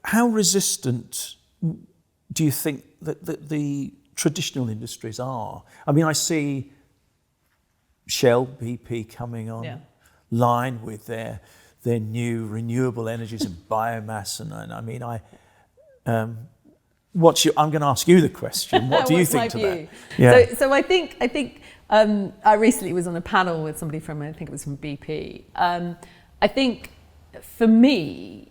how resistant do you think that the traditional industries are? I mean, I see Shell, BP coming on line with their new renewable energies and biomass, and I mean, I'm going to ask you the question. What do you think to that? Yeah. So I think I recently was on a panel with somebody from, I think it was from BP. I think for me,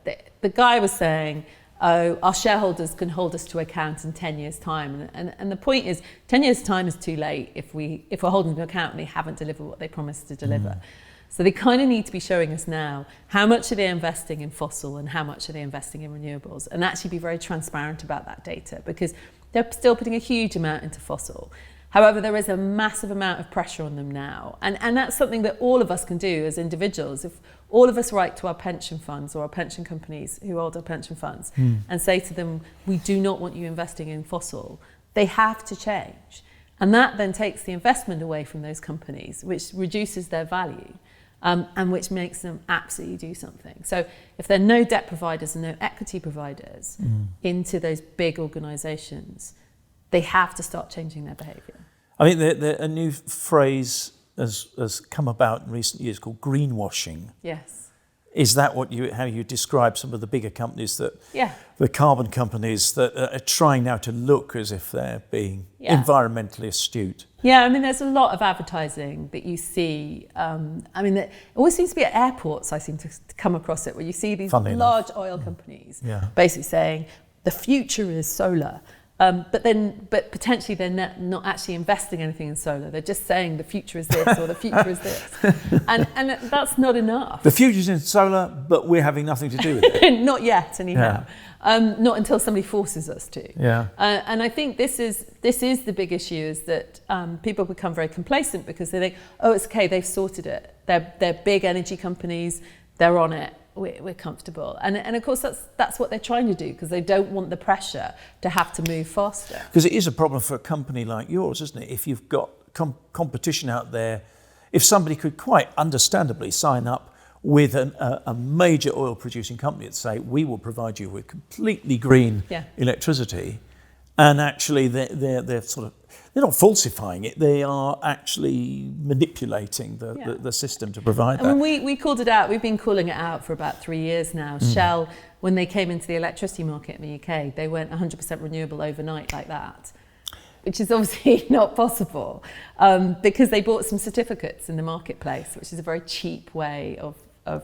the guy was saying, oh, our shareholders can hold us to account in 10 years' time. And the point is, 10 years' time is too late if we're holding them to account and they haven't delivered what they promised to deliver. So they kind of need to be showing us now how much are they investing in fossil and how much are they investing in renewables, and actually be very transparent about that data, because they're still putting a huge amount into fossil. However, there is a massive amount of pressure on them now. And that's something that all of us can do as individuals. If all of us write to our pension funds or our pension companies who hold our pension funds and say to them, we do not want you investing in fossil, they have to change. And that then takes the investment away from those companies, which reduces their value. And which makes them absolutely do something. So if there are no debt providers and no equity providers into those big organisations, they have to start changing their behaviour. I think a new phrase has come about in recent years called greenwashing. Yes. Is that how you describe some of the bigger companies the carbon companies that are trying now to look as if they're being environmentally astute? Yeah, I mean, there's a lot of advertising that you see. I mean, it always seems to be at airports, I seem to come across it, where you see these large oil companies basically saying, the future is solar. But potentially they're not actually investing anything in solar. They're just saying the future is this or the future is this. And that's not enough. The future's in solar, but we're having nothing to do with it. Not yet, anyhow. Not until somebody forces us to. Yeah. And I think this is the big issue, is that people become very complacent because they think, oh, it's okay, they've sorted it. They're big energy companies, they're on it. We're comfortable, and of course that's what they're trying to do, because they don't want the pressure to have to move faster. Because it is a problem for a company like yours, isn't it? If you've got competition out there, if somebody could quite understandably sign up with a major oil producing company and say, we will provide you with completely green electricity, and actually they're sort of, they're not falsifying it, they are actually manipulating the system to provide that. I mean, we called it out, we've been calling it out for about 3 years now. Shell, when they came into the electricity market in the UK, they went 100% renewable overnight like that, which is obviously not possible, because they bought some certificates in the marketplace, which is a very cheap way of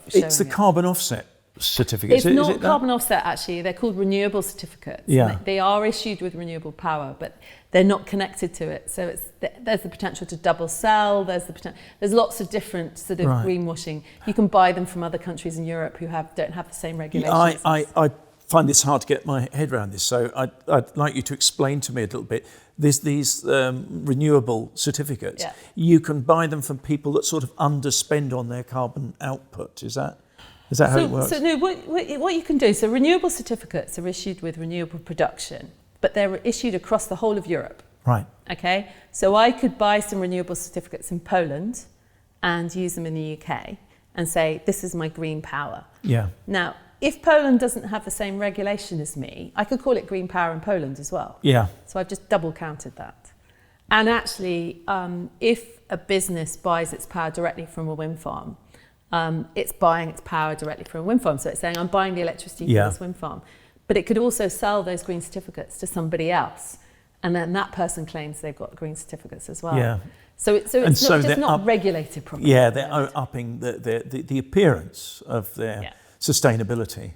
showing It's the carbon offset certificates. It's not carbon offset, actually. They're called renewable certificates. Yeah. They are issued with renewable power, but they're not connected to it. So there's the potential to double sell. There's lots of different sort of greenwashing. You can buy them from other countries in Europe who don't have the same regulations. I find this hard to get my head around this, so I'd like you to explain to me a little bit. These renewable certificates, you can buy them from people that sort of underspend on their carbon output. Is that how it works? So no, what you can do, so renewable certificates are issued with renewable production, but they're issued across the whole of Europe. Right. Okay, so I could buy some renewable certificates in Poland and use them in the UK and say, this is my green power. Yeah. Now, if Poland doesn't have the same regulation as me, I could call it green power in Poland as well. Yeah. So I've just double counted that. And actually, if a business buys its power directly from a wind farm, it's buying its power directly from a wind farm. So it's saying, I'm buying the electricity from this wind farm. But it could also sell those green certificates to somebody else. And then that person claims they've got green certificates as well. Yeah. So it's not regulated properly. Yeah, they're upping the appearance of their sustainability.